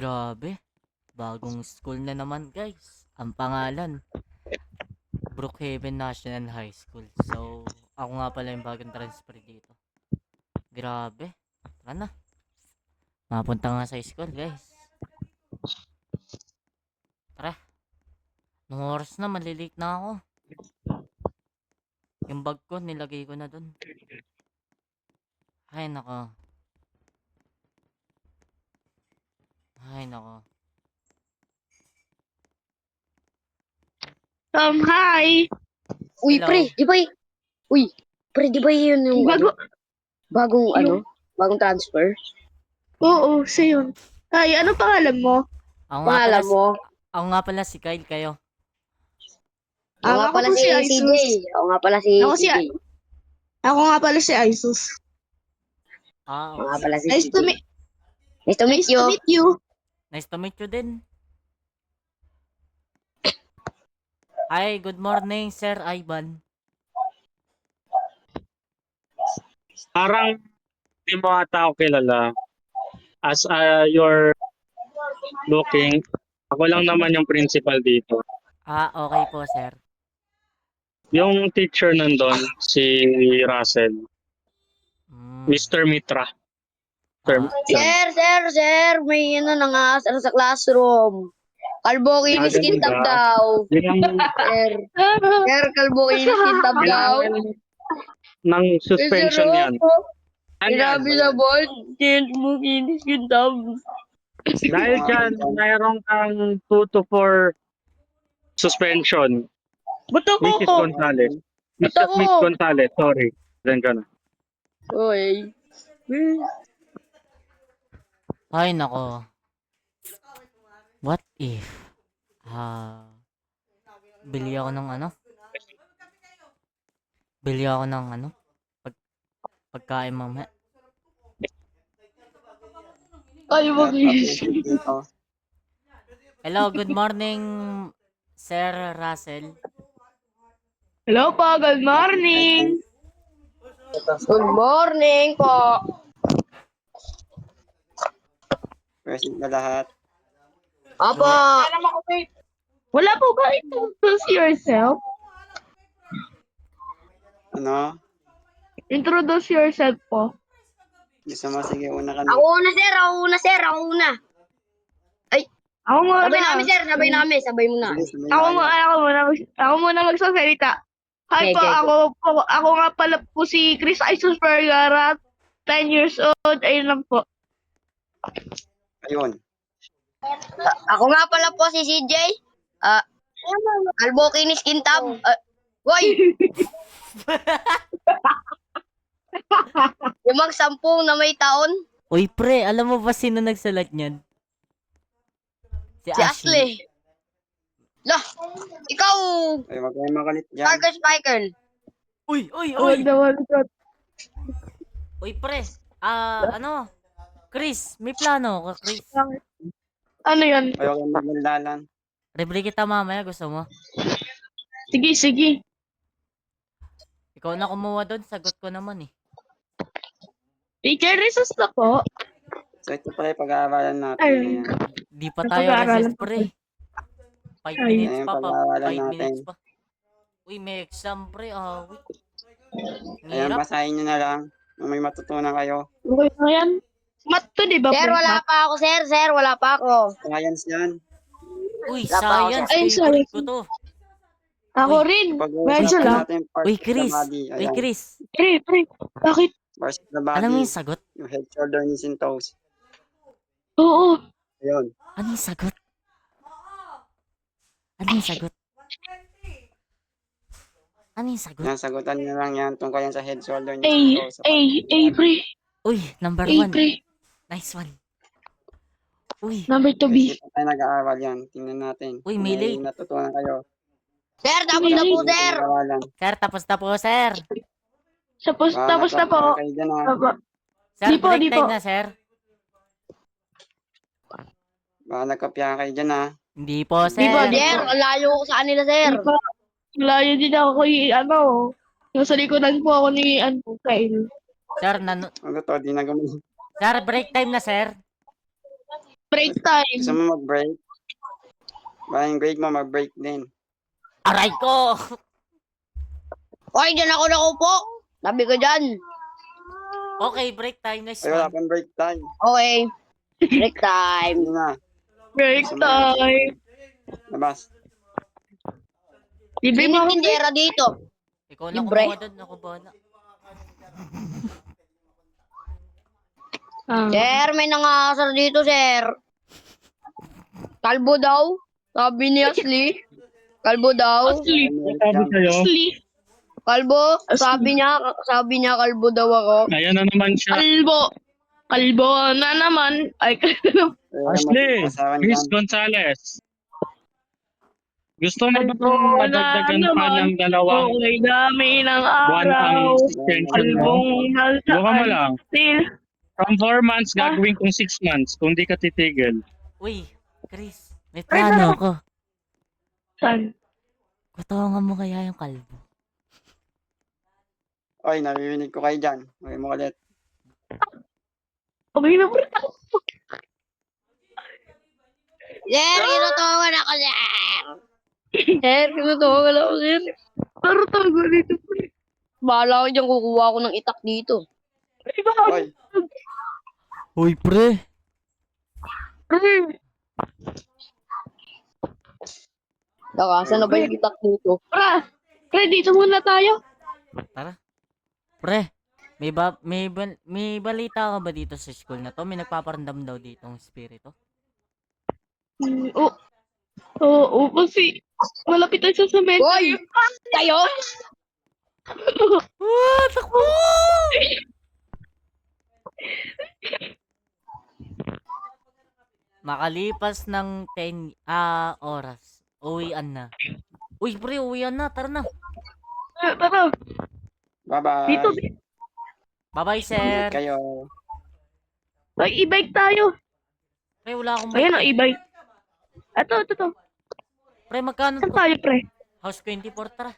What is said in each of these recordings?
Grabe, bagong school na naman guys. Ang pangalan, Brookhaven National High School. So, ako nga pala yung bagong transfer dito. Grabe, tara na. Mapunta nga sa school guys. Tara, nung oras na, malilate na ako. Yung bag ko, nilagay ko na dun. Ay nako. Ay nako. Hi! Uy, Hello. pre, di ba Uy, pre, di ba yun yung Bago, bagong bagong transfer? oo, siya yun. Hi, ano pangalan mo? Ako nga pala Pangalan si, mo? ako nga pala si Kyle, kayo. Ako nga Ako pala po si si CJ. Isus. Ako nga pala si Ako si, CJ. ako nga pala si Isus. Ako nga Okay. pala si Nice CJ. to meet, Nice to meet nice you. to meet you. Nice to meet you din. Hi, good morning, Sir Ivan. Parang hindi mo ata ako kilala. As you're looking, ako lang naman yung principal dito. Okay po, sir. Yung teacher nandun, si Russell, Mm. Mr. Mitra. Ah, Sir, may nangangasar sa classroom. Kalbo kinis Ganun kintab ba? daw. Yung Sir, kalbo kinis kintab daw. kailangan ng suspension yan. Ano yan? Sinabi naman, change mo kinis kintab. Dahil dyan, mayroon kang 2 to 4 suspension. Ba't ako Mrs. ko? Gonzales. Ba't ako? Miss Gonzales, sorry. Diyan ka na. Uy. ay nako. What if bili ako ng ano? Bili ako ng ano? Pagkain mamaya. Ay, mag-iis. Hello, good morning, Sir Russell. Hello po, good morning. Good morning po. Present na lahat. Apo. Wala po ba introduce yourself? Ano? Introduce yourself po. Gusto mo? Sige, una ka na. Ako una, sir. Ako una. Ako muna. Sabay namin, sir. Sabay mo na. Sige, sabay Ako na muna, ako muna magsasalita. Hi Okay, po, okay. ako nga pala po si Chris Isus Vergara, 10 years old, ayun lang po. Ayun. Ako nga pala po si CJ. Kalbo kinis kintab. Woy! Yung mag-10 na may taon. Uy, pre, alam mo ba sino nagsalat niyan? Si Si Ashley. Lah! Ikaw! Ay, wag kayong makalit dyan. Spiker. Uy! Huwag naman ito. Uy, pre. Ano? Chris, may plano ka, Chris. Ano yan? Ay, wag kayong magdaldalan. Rebre kita mamaya, gusto mo? Sige. Ikaw na kumuha doon, sagot ko naman eh. Teacher Resus na po. So, ito pala yung pag-aaralan natin. Ay. Ayan. Di pa tayo Napag-aaralan recess, pre. 5 Ay. minutes Ayan, pa, pag-aaralan 5 minutes natin. pa. Uy, may exam, pre. Wait. Ang Ayan, hirap. basahin nyo na lang. Kung may matutunan kayo. Okay na yan. Mat to, di ba? Sir, wala pa ako, sir. Sir, wala pa ako. Science yan. Uy, Wala pa ako, science. sir. Ay, Favorite science. ko to. Ako rin. Medyo Pag-uusapan lang. natin yung part Uy, of the Chris. body. Uy, Ayan. Chris. Pre. Bakit? Parts of the body. Alam mo yung sagot? Yung head, shoulder, knees, and toes. Oo. Ayun. Ano yung sagot? Ano yung sagot? Ano yung sagot? Yan, sagutan nyo lang yan. Tungkol yan sa head, shoulder, knees, and toes. Pre. Uy, number A, 1. pre. Nice one. Uy, Number 2, B. Kasi pa tayo nag-aaral yan. Tingnan natin. Uy, Kung may late. natutunan kayo. Sir, tapos na po, sir. Pag-aaralan. sir, tapos na po, sir. Tapos na po. Kayo dyan, ha. Opo. Sir, Di po, break di time po. na, sir. Baka nagkopya kayo dyan, ha. Hindi po, sir. Di po, Sir, ang layo ko sa kanila, sir. Di po. Layo din ako kay, nasa likodan po ako ni, Kyle. Sir, Ano to, di na gumawa. sir, break time na, sir. Break time. Gusto mo mag-break? Ba yung break mo, mag-break din. Aray ko! Hoy, dyan ako nakupo. Sabi ko dyan. Okay, break time. Nice Ay, wala one. pang break time. Okay. Break time. Hindi na. Break time. Labas. Libre Sino mo yung ako. tindera dito? Ikaw na Libre. kumuha doon. Ako ba na? Ah. Sir, may nangasar dito, sir. Kalbo daw. Sabi ni Ashley. Kalbo daw. Asleep. Sabi sa'yo, Asleep. Kalbo, sabi niya kalbo daw ako. ayan na naman siya. Kalbo. Kalbo na naman. Ay, Ashley, Asawa Chris niyan. Gonzalez. Gusto mo ba kalbo na madagdagan pa naman. ng dalawang Okay, dami ng buwan ang araw. suspension mo? Kalbong Buka mo nasaan. lang. Still. From 4 months, Ah. gagawin kong 6 months kung di ka titigil. Uy, Chris. May plano ko. Saan? Kutawan mo kaya yung kalbo. Oy, nabibinig ko kayo dyan. Okay mo ulit. Okay na po. Sir, inutungan ako, sir. Sir, inutungan ako, sir. Pero tago dito po. Bahala ko dyan, kukuha ako ng itak dito. Ay, ba? Oy, Uy, pre. Saka, saan na ba yung itak dito? Pre, dito muna tayo. Tara. Pre, may balita ka ba dito sa school na to? May nagpaparamdam daw dito ng spirito. Oo, kasi malapit tayo sa cemetery. Hoy! Kayo? Takbo! Makalipas ng 10 oras, uwian na. Uy, pre, uwian na. Tara na. Tara, bye-bye. dito. Bye-bye, sir. Ingat kayo. Ay, e-bike tayo. Pre, wala akong Ayan o, bike. e-bike. Ito. Pre, magkano Saan to? tayo, pre? House 24, tara.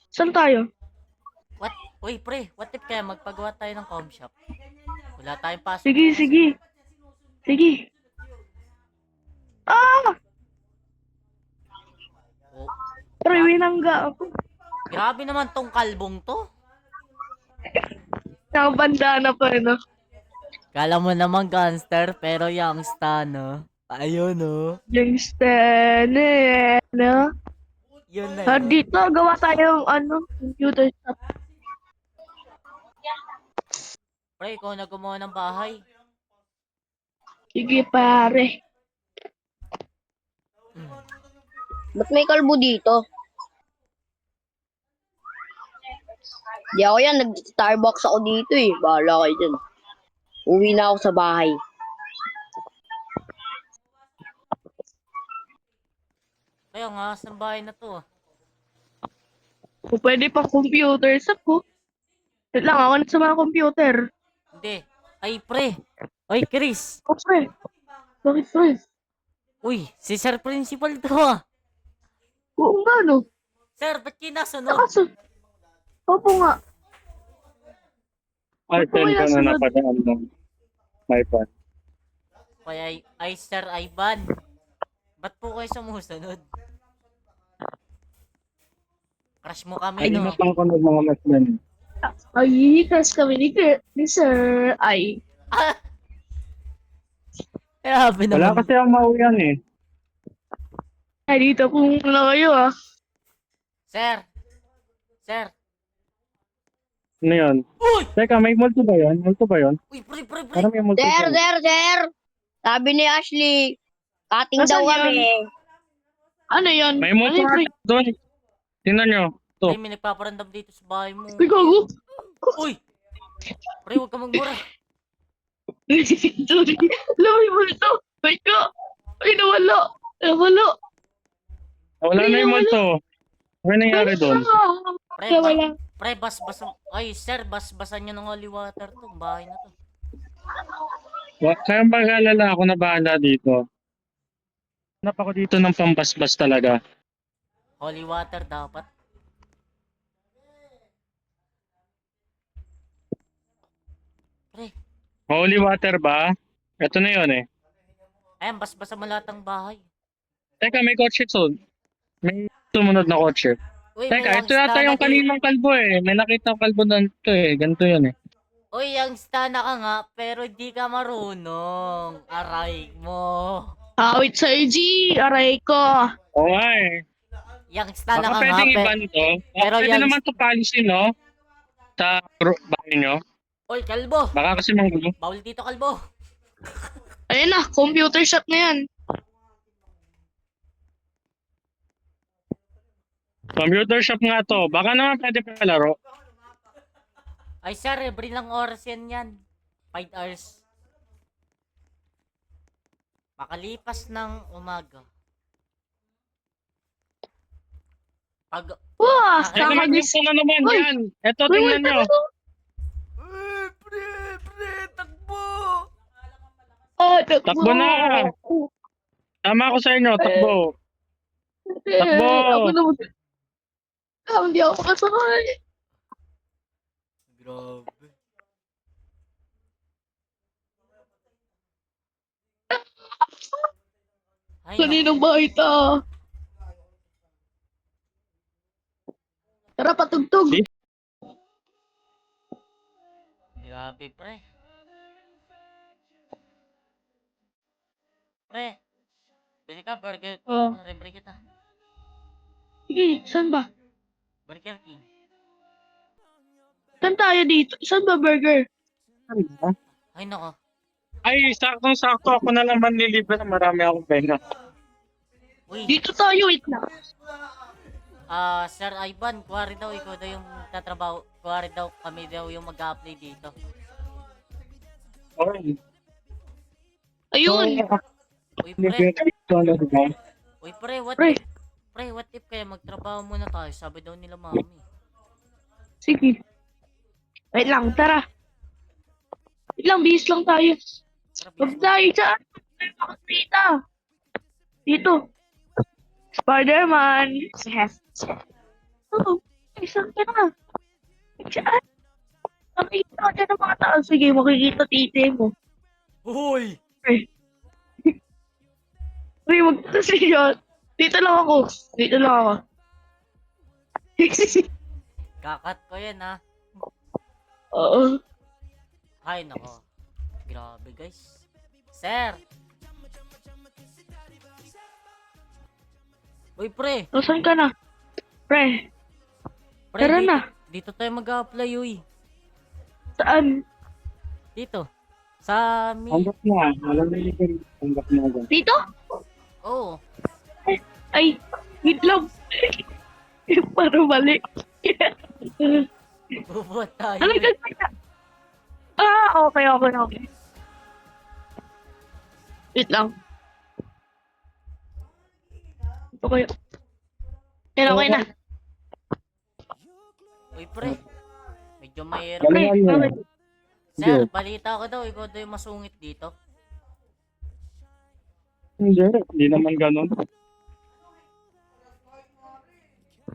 Saan tayo? What? Uy, pre, what if kaya magpagawa tayo ng com shop? Wala tayong pasok. Sige. Ah! Oh, Pre, winangga ako. grabe naman tong kalbong to. Nakabandana pa, no? Kala mo naman gangster, pero youngster, no? Ayun, no? Yung stand, no? Yun na yun. Dito, gawa tayong, computer shop. Pre, ikaw na gumawa ng bahay. Sige, pare. Ba't may kalbo dito? Di ako yan, nag-Starbucks ako dito eh. Bahala kayo dyan. Uwi na ako sa bahay. Kaya nga, saan bahay na to? Kung pwede pang computer shop ko. Wait lang, ako na sa mga computer. Hindi. Ay, pre. Oy, Chris. Oh, pre. Bakit, pre? Uy, si Sir Principal to, ah. Oo nga, no? Sir, ba't kinasunod? Nakaso. Opo nga. Ay, Ba't po send kaya ka na sunod? napadaan ng my pan. Kaya, ay, Sir Ivan. Ba't po kayo sumusunod? Crush mo kami, Ay, no? napang ko ng mga maslan. Ay, kas kami ni Sir. Ay. Ah! Grabe Wala naman. kasi ang mauyan eh. Ay, dito po muna kayo, ah. Sir. Sir. Ano yun? Uy! Teka, may multo ba yun? Multo ba yun? Uy, pre. Parang may multo Sir, yun. sir! Sabi ni Ashley, cutting daw Nasaan kami. Ano yan? May multo Ano ka yun, pre? doon. Tingnan nyo. To. Pre, may nagpaparandam dito sa bahay mo. Uy, gago. Uy! Pre, huwag ka magmura. Sorry. Alam mo yung multo. Wait ka. Ay, nawala. Wala na yung multo. Ano nangyari doon? Pre, Nawala. pre, basbasan. Ay, sir, basbasan nyo ng holy water to. Bahay na to. Kaya mag-alala ako na bahala dito. Hanap ako dito ng pambasbas talaga. Holy water dapat. Pre, Holy water ba? Ito na yun eh. Ayan, basbasa mo lahat ng bahay. Teka, may kotse to. May sumunod na kotse. Uy, may Teka, ito youngsta yata na yung kaninang kalbo eh. May nakita akong kalbo na ito eh. Ganito yun eh. Uy, youngsta na ka nga, pero di ka marunong. Aray mo. Awit sa G, aray ko. Oo nga eh. Youngsta na Baka ka nga, pwedeng iban to. pero Pwede yung- naman to policy, no? Sa bahay nyo. Uy, kalbo. Baka kasi manggulo. Bawal dito, kalbo. Ayun na, computer shop na yan. Computer shop nga to. Baka naman pwede palaro. Ay, sir, every lang oras yan. 5 hours. Makalipas ng umaga. Pag... Wah, Ay, Teka, tama mag-gusto na naman Uy! yan. Ito, tingnan nyo. Pre, takbo! Oh, Takbo na. Tama ako sa inyo, takbo. Takbo! Ako na mag... Hindi ako makasakay. Grabe. Ay, naku. Kaninong bahay ta? Tara, patugtog. Di- Grabe, pre. Pre, bili ka, burger. Oh. Libre kita. Sige, saan ba? Burger King. Saan tayo dito? Saan ba burger? Ay, nako. Ay, saktong-sakto ako na lang manlilibre. Marami akong pera. Uy, Dito tayo, wait na. Sir Ivan, kuwari daw, ikaw daw yung tatrabaho. Kuwari daw, kami daw yung mag-a-apply dito. Okay. Ayun. Uy, pre. Pre. Uy, pre, what Pre. if? Pre, what if kaya magtrabaho muna tayo? Sabi daw nila mami. Sige. Wait lang, tara. Wait lang, bihis lang tayo. Tara, Huwag bilis mo. tayo dyan. Tayo makakita. Dito. Spider-Man. Yes. Oh, isang ka na. Diyan. Makikita ka dyan ng mga tao. Sige, makikita tite mo. Uy! Uy, magkasi yun. Dito lang ako. Dito lang ako. Kakat ko yan, ha? Oo. Ay, nako. Grabe, guys. Sir! Uy, pre! Nasaan ka na? Pre, Pre, tara dito, na. dito tayo mag-a-apply, uy. Saan? Dito. Sa mi... Tanggap na. Walang nilibre. Tanggap na agad. Dito? Oo. Ay, wait lang. Para balik. Bubuhat tayo. Ano eh. gagawin na? Ah, okay. Wait lang. Ito kayo. Yan, okay na. Uy, pre. Medyo mahirap. Pre, Galingan mo. okay. Sir, balita ko daw, ikaw daw yung masungit dito. Hindi. Hindi naman ganun.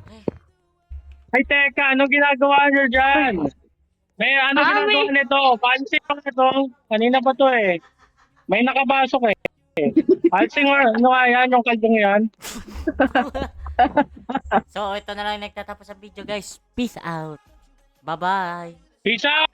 Eh, Ay, teka. Ano ginagawa nyo dyan? May ano Ah, ginagawa nito? Fancy pa ito. Kanina pa to eh. May nakabasok eh. Alsing or ano nga yan? Yung kalbong yan? So, ito na lang nagtatapos ang video, guys. Peace out. Bye-bye. Peace out!